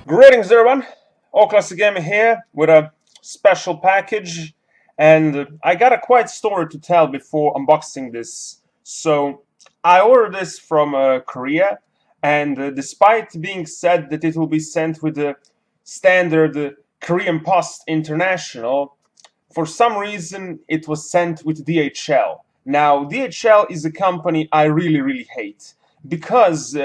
Greetings everyone, OldClassicGamer here with a special package, and I got a quite story to tell before unboxing this. So I ordered this from Korea, and despite being said that it will be sent with the standard Korean Post International, for some reason it was sent with DHL. Now DHL is a company I really hate because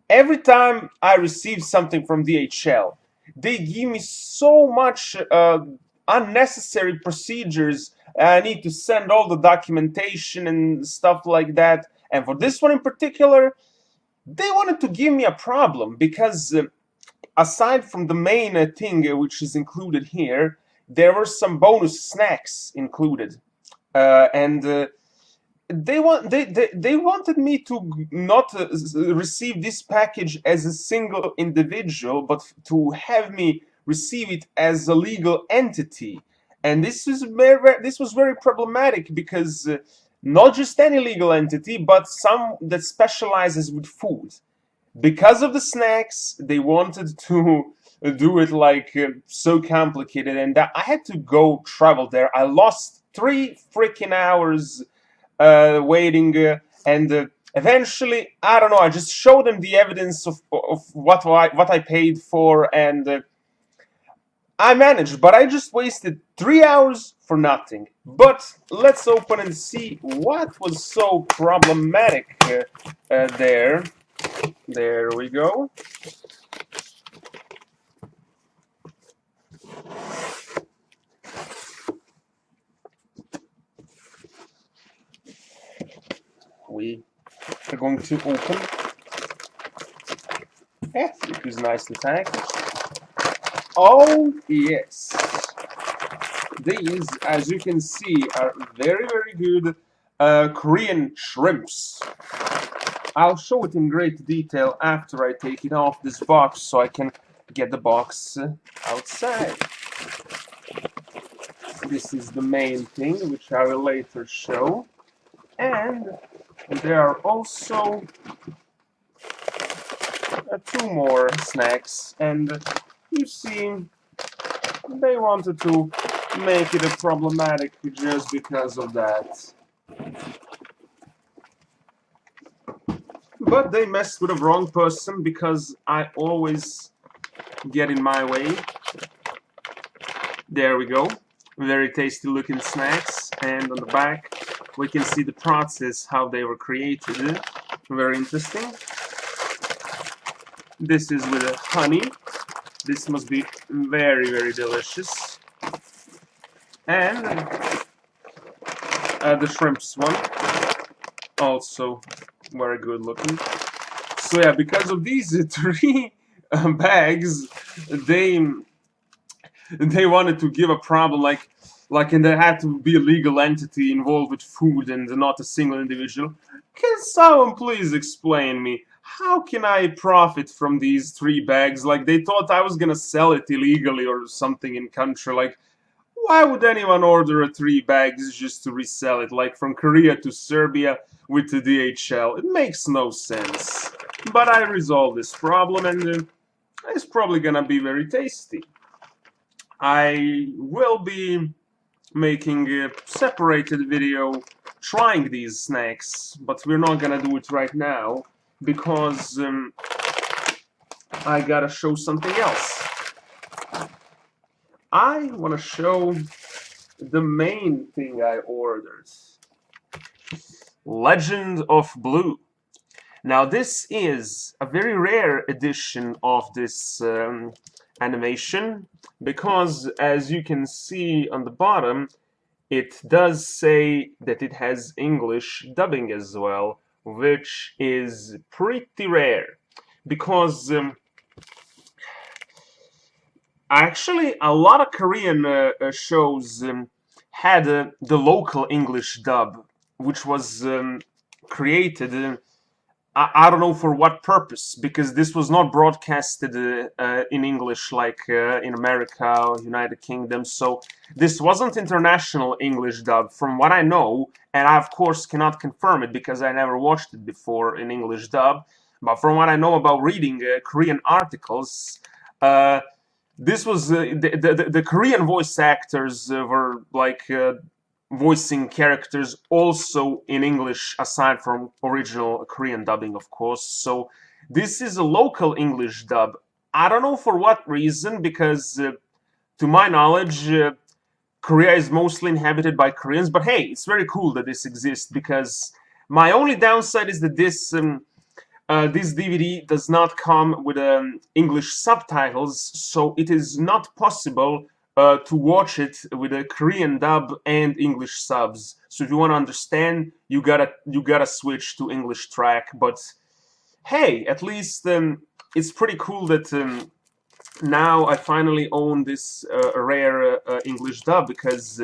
every time I receive something from DHL, they give me so much unnecessary procedures. I need to send all the documentation and stuff like that. And for this one in particular, they wanted to give me a problem because aside from the main thing which is included here, there were some bonus snacks included. And they wanted me to not receive this package as a single individual, but to have me receive it as a legal entity. And this was very problematic because not just any legal entity, but some that specializes with food. Because of the snacks, they wanted to do it like so complicated, and I had to go travel there. I lost 3 freaking hours waiting, and eventually, I don't know, I just showed them the evidence of what I paid for, and I managed, but I just wasted 3 hours for nothing. But let's open and see what was so problematic there. There we go. We are going to open. Yeah, it is nicely packaged. Oh yes, these, as you can see, are very good Korean shrimps. I'll show it in great detail after I take it off this box so I can get the box outside. This is the main thing, which I will later show. And there are also 2 more snacks, and you see, they wanted to make it a problematic just because of that. But they messed with the wrong person because I always get in my way. There we go. Very tasty looking snacks, and on the back we can see the process, how they were created. Very interesting. This is with honey. This must be very delicious. And the shrimps one, also very good looking. So yeah, because of these 3 bags, they wanted to give a problem and there had to be a legal entity involved with food and not a single individual. Can someone please explain me, how can I profit from these 3 bags? Like, they thought I was gonna sell it illegally or something in country. Like, why would anyone order 3 bags just to resell it, like from Korea to Serbia with the DHL? It makes no sense. But I resolved this problem, and it's probably gonna be very tasty. I will be making a separated video trying these snacks, but we're not gonna do it right now because I gotta show something else. I want to show the main thing I ordered. Legend of Blue. Now this is a very rare edition of this animation because, as you can see on the bottom, it does say that it has English dubbing as well, which is pretty rare because actually a lot of Korean shows had the local English dub, which was created I don't know for what purpose, because this was not broadcasted in English like in America or United Kingdom, so this wasn't international English dub from what I know, and I of course cannot confirm it because I never watched it before in English dub, but from what I know about reading Korean articles, this was the Korean voice actors were like voicing characters also in English aside from original Korean dubbing, of course. So this is a local English dub. I don't know for what reason, because to my knowledge, Korea is mostly inhabited by Koreans, but hey, it's very cool that this exists, because my only downside is that this DVD does not come with English subtitles, so it is not possible to watch it with a Korean dub and English subs. So if you want to understand, you gotta switch to English track. But hey, at least it's pretty cool that now I finally own this rare English dub, because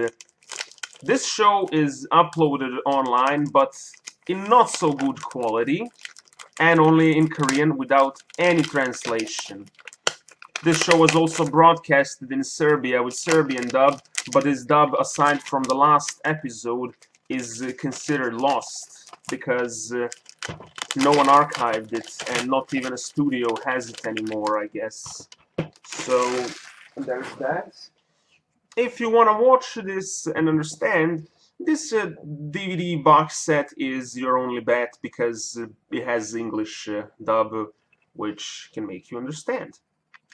this show is uploaded online, but in not so good quality, and only in Korean without any translation. This show was also broadcasted in Serbia with Serbian dub, but this dub, aside from the last episode, is considered lost, because no one archived it, and not even a studio has it anymore, I guess. So there's that. If you want to watch this and understand, this DVD box set is your only bet, because it has English dub, which can make you understand.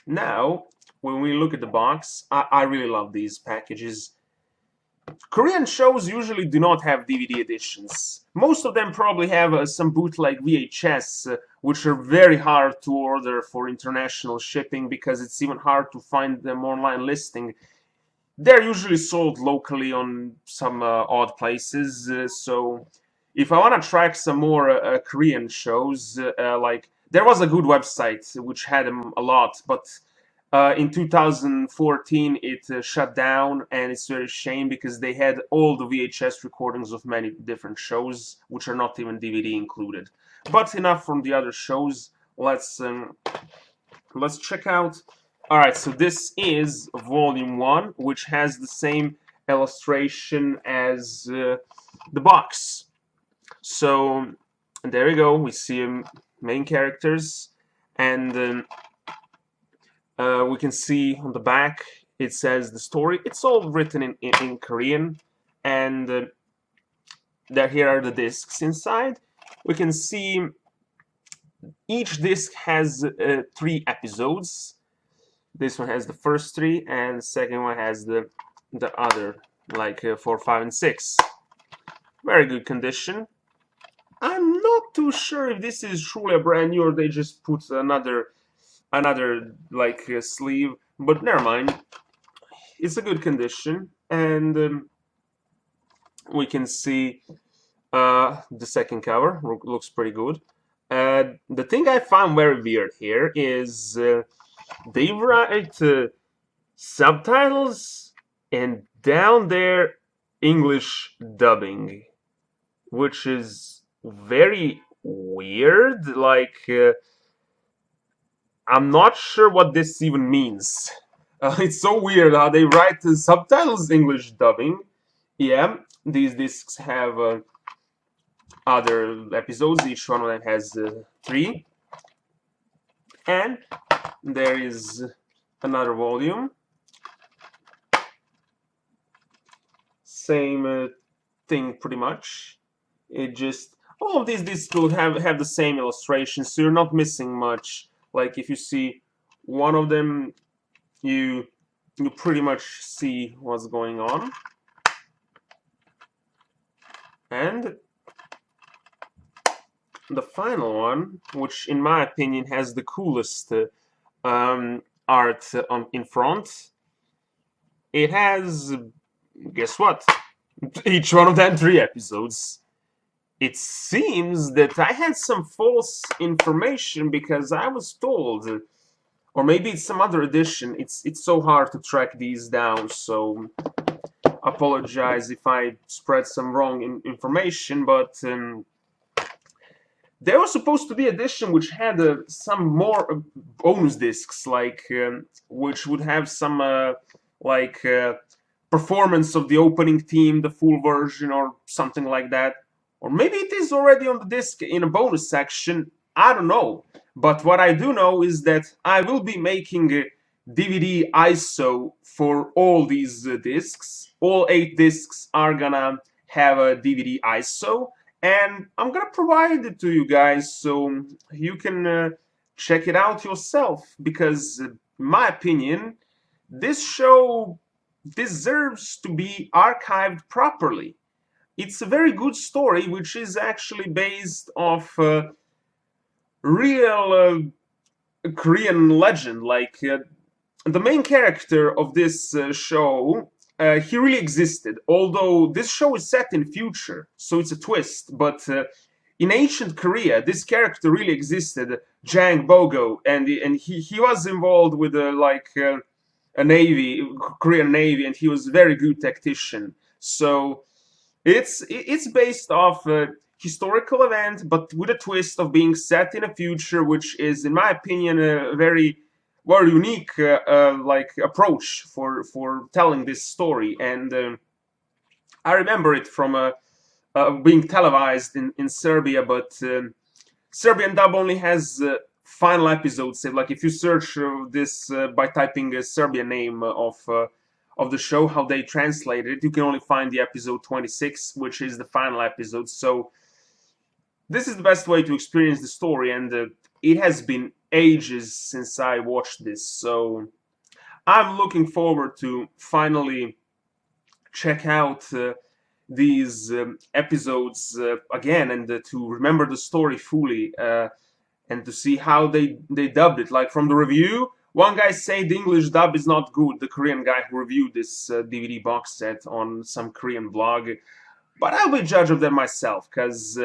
Now, when we look at the box, I really love these packages. Korean shows usually do not have DVD editions. Most of them probably have some bootleg VHS, which are very hard to order for international shipping, because it's even hard to find them online listing. They're usually sold locally on some odd places, so if I want to track some more Korean shows, like, there was a good website which had them a lot, but in 2014 it shut down, and it's very shame, because they had all the VHS recordings of many different shows, which are not even DVD included. But enough from the other shows. Let's check out. Alright, so this is Volume 1, which has the same illustration as the box. So, there we go, we see main characters, and we can see on the back it says the story. It's all written in Korean, and here are the discs inside. We can see each disc has 3 episodes. This one has the first 3, and the second one has the other, like 4, 5, and 6. Very good condition. I'm not too sure if this is truly a brand new, or they just put another like sleeve, but never mind. It's a good condition, and we can see the second cover looks pretty good. The thing I found very weird here is they write subtitles, and down there English dubbing, which is very weird. Like, I'm not sure what this even means. It's so weird how they write the subtitles English dubbing. Yeah, these discs have other episodes. Each one of them has 3. And there is another volume. Same thing, pretty much. It just, all of these discs will have the same illustration, so you're not missing much. Like, if you see one of them, you pretty much see what's going on. And the final one, which in my opinion has the coolest art in front, it has, guess what? Each one of them 3 episodes. It seems that I had some false information, because I was told, or maybe it's some other edition, it's so hard to track these down, so apologize if I spread some wrong information, but there was supposed to be an edition which had some more bonus discs, like which would have some like performance of the opening theme, the full version, or something like that. Or maybe it is already on the disc in a bonus section. I don't know. But what I do know is that I will be making a DVD ISO for all these discs. All 8 discs are gonna have a DVD ISO, and I'm gonna provide it to you guys so you can check it out yourself, because in my opinion, this show deserves to be archived properly. It's a very good story, which is actually based off real Korean legend. Like the main character of this show, he really existed. Although this show is set in future, so it's a twist. But in ancient Korea, this character really existed, Jang Bogo, and he was involved with a navy, Korean navy, and he was a very good tactician. So it's based off a historical event, but with a twist of being set in a future, which is, in my opinion, a very unique approach for telling this story. And I remember it from being televised in Serbia, but Serbian Dub only has final episodes. Like if you search this by typing a Serbian name of the show, how they translated it, you can only find the episode 26, which is the final episode. So this is the best way to experience the story, and it has been ages since I watched this, so I'm looking forward to finally check out these episodes again, and to remember the story fully, and to see how they dubbed it. Like from the review, one guy said the English dub is not good, the Korean guy who reviewed this DVD box set on some Korean blog, but I'll be judge of that myself, because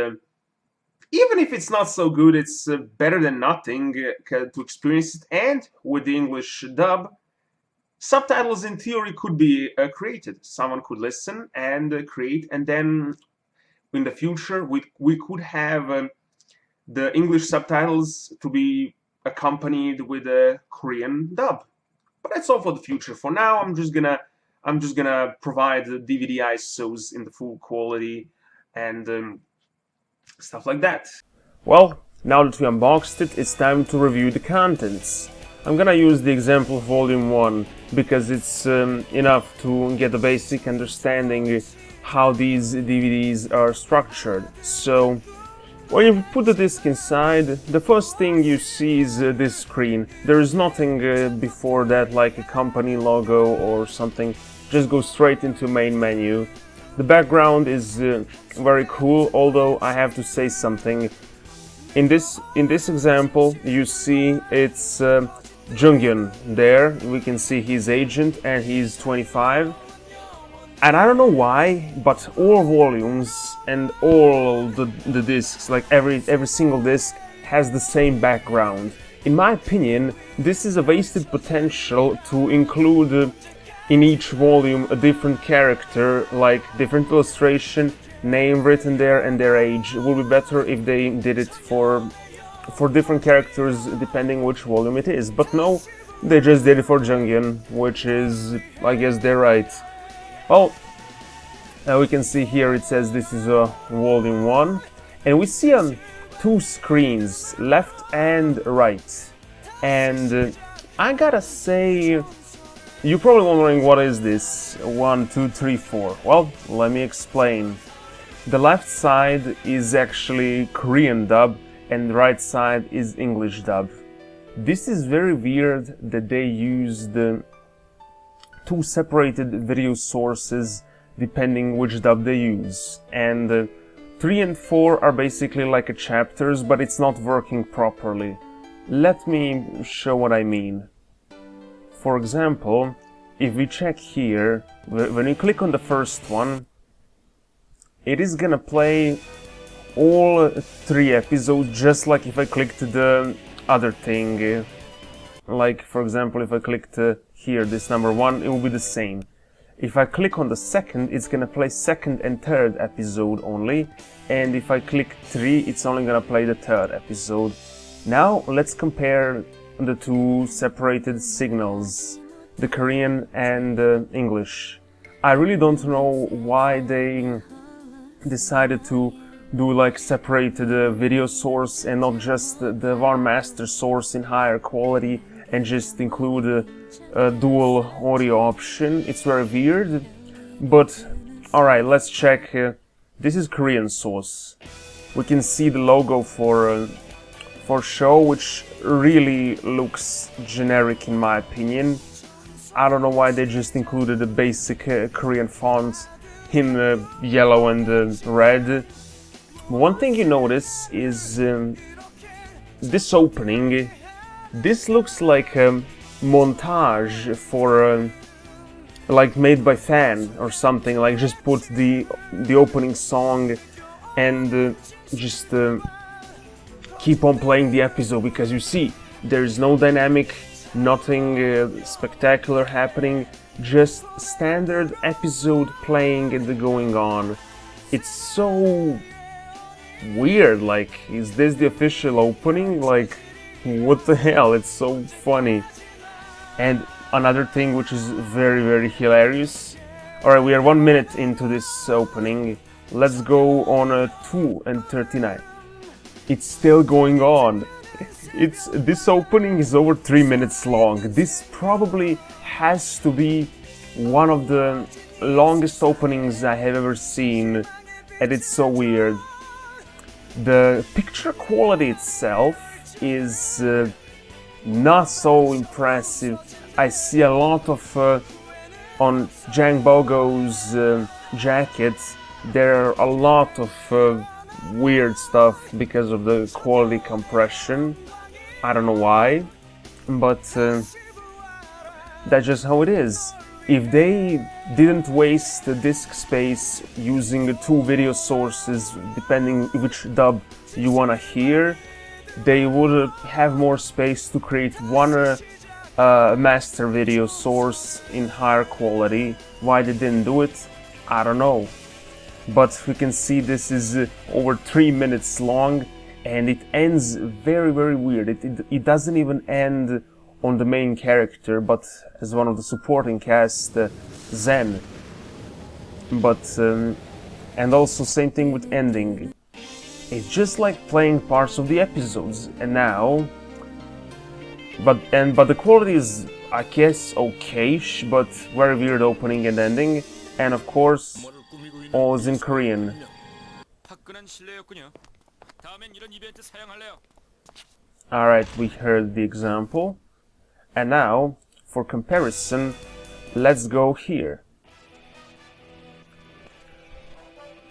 even if it's not so good, it's better than nothing to experience it. And with the English dub, subtitles in theory could be created. Someone could listen and create, and then in the future we could have the English subtitles to be accompanied with a Korean dub. But that's all for the future. For now, I'm just gonna provide the DVD ISOs in the full quality and stuff like that. Well, now that we unboxed it, it's time to review the contents. I'm gonna use the example of Volume 1 because it's enough to get a basic understanding how these DVDs are structured. So, when you put the disc inside, the first thing you see is this screen. There is nothing before that, like a company logo or something. Just go straight into main menu. The background is very cool, although I have to say something. In this example, you see it's Junghyun there. We can see his agent, and he's 25. And I don't know why, but all volumes and all the discs, like every single disc, has the same background. In my opinion, this is a wasted potential to include in each volume a different character, like different illustration, name written there, and their age. It would be better if they did it for different characters depending which volume it is. But no, they just did it for Junghyun, which is, I guess they're right. Well, we can see here it says this is a volume 1, and we see on 2 screens, left and right. And I gotta say, you're probably wondering what is this 1, 2, 3, 4. Well, let me explain. The left side is actually Korean dub and the right side is English dub. This is very weird that they used 2 separated video sources depending which dub they use. And 3 and 4 are basically like a chapters, but it's not working properly. Let me show what I mean. For example, if we check here, when you click on the first one, it is gonna play all 3 episodes, just like if I clicked the other thing. Like, for example, if I clicked here, this number 1, it will be the same. If I click on the second, it's gonna play 2nd and 3rd episode only, and if I click 3, it's only gonna play the 3rd episode. Now, let's compare the 2 separated signals, the Korean and English. I really don't know why they decided to do like separate the video source and not just the one master source in higher quality and just include a dual audio option. It's very weird, but alright, let's check. This is Korean source. We can see the logo for show, which really looks generic in my opinion. I don't know why they just included a basic Korean font in yellow and red. One thing you notice is this opening. This looks like a montage for like made by fan or something. Like just put the opening song and just keep on playing the episode, because you see there's no dynamic, nothing spectacular happening, just standard episode playing and going on. It's so weird. Like, is this the official opening? Like, what the hell? It's so funny. And another thing which is very, very hilarious. Alright, we are 1 minute into this opening. Let's go on 2:39. It's still going on. This opening is over 3 minutes long. This probably has to be one of the longest openings I have ever seen, and it's so weird. The picture quality itself is not so impressive. I see a lot of on Jang Bogo's jacket. There are a lot of weird stuff because of the quality compression. I don't know why, but that's just how it is. If they didn't waste the disk space using 2 video sources, depending which dub you wanna hear, they would have more space to create one master video source in higher quality. Why they didn't do it, I don't know. But we can see this is over 3 minutes long, and it ends very, very weird. It doesn't even end on the main character, but as one of the supporting cast, Zen. But and also same thing with ending. It's just like playing parts of the episodes, and now. But the quality is, I guess, okay-ish, but very weird opening and ending, and of course, all is in Korean. Alright, we heard the example. And now, for comparison, let's go here.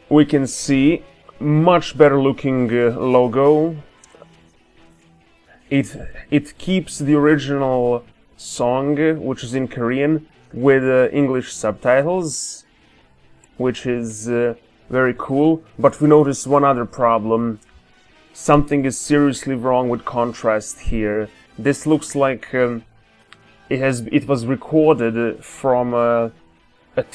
We can see much better looking logo. It keeps the original song, which is in Korean, with English subtitles, which is very cool. But we notice one other problem. Something is seriously wrong with contrast here. This looks like it was recorded from a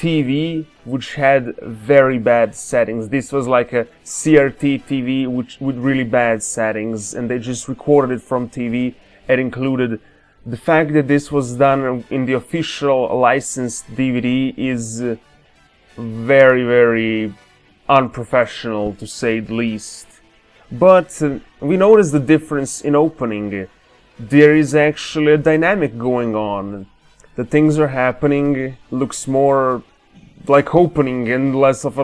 TV which had very bad settings. This was like a CRT TV with really bad settings, and they just recorded it from TV and included. The fact that this was done in the official licensed DVD is very, very unprofessional, to say the least. But we notice the difference in opening. There is actually a dynamic going on. The things are happening, looks more like opening and less of a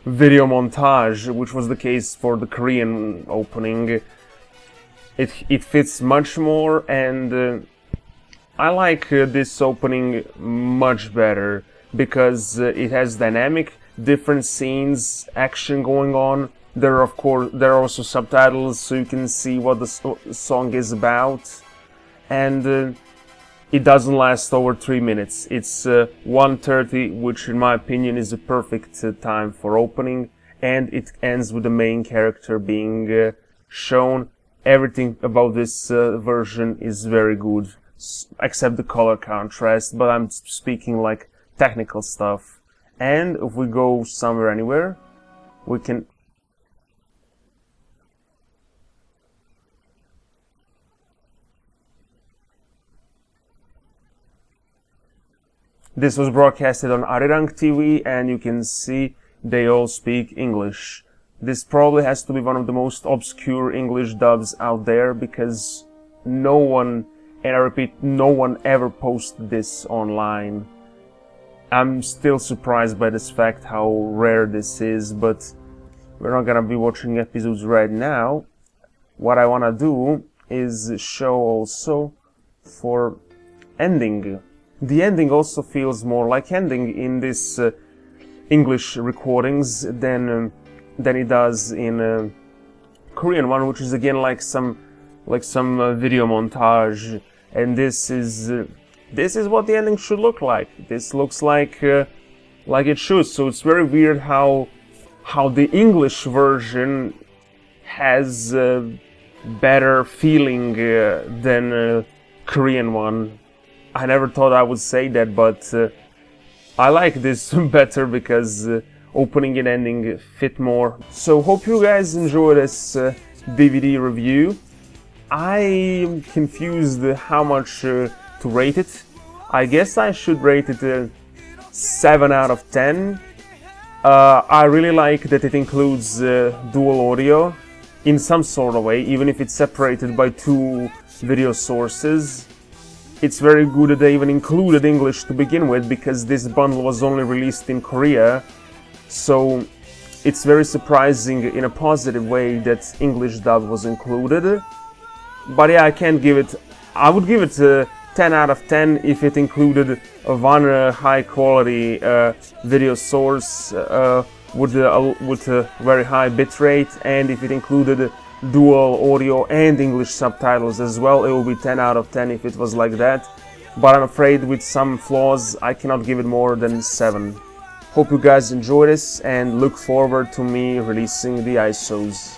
video montage, which was the case for the Korean opening. It fits much more, and I like this opening much better because it has dynamic, different scenes, action going on. There are also subtitles, so you can see what the song is about, and it doesn't last over 3 minutes. It's 1:30, which in my opinion is a perfect time for opening, and it ends with the main character being shown. Everything about this version is very good, except the color contrast, but I'm speaking like technical stuff. And if we go somewhere anywhere, we can... This was broadcasted on Arirang TV, and you can see they all speak English. This probably has to be one of the most obscure English dubs out there, because no one, and I repeat, no one ever posted this online. I'm still surprised by this fact, how rare this is, but we're not gonna be watching episodes right now. What I wanna do is show also for ending. The ending also feels more like ending in this English recordings than it does in Korean one, which is again like some video montage. And this is what the ending should look like. This looks like it should. So it's very weird how the English version has better feeling than Korean one. I never thought I would say that, but I like this better because opening and ending fit more. So hope you guys enjoy this DVD review. I am confused how much to rate it. I guess I should rate it 7 out of 10. I really like that it includes dual audio in some sort of way, even if it's separated by 2 video sources. It's very good that they even included English to begin with, because this bundle was only released in Korea. So it's very surprising in a positive way that English dub was included. But yeah, I would give it 10 out of 10 if it included one high quality video source with a very high bitrate, and if it included dual audio and English subtitles as well. It would be 10 out of 10 if it was like that. But I'm afraid with some flaws I cannot give it more than 7. Hope you guys enjoy this and look forward to me releasing the ISOs.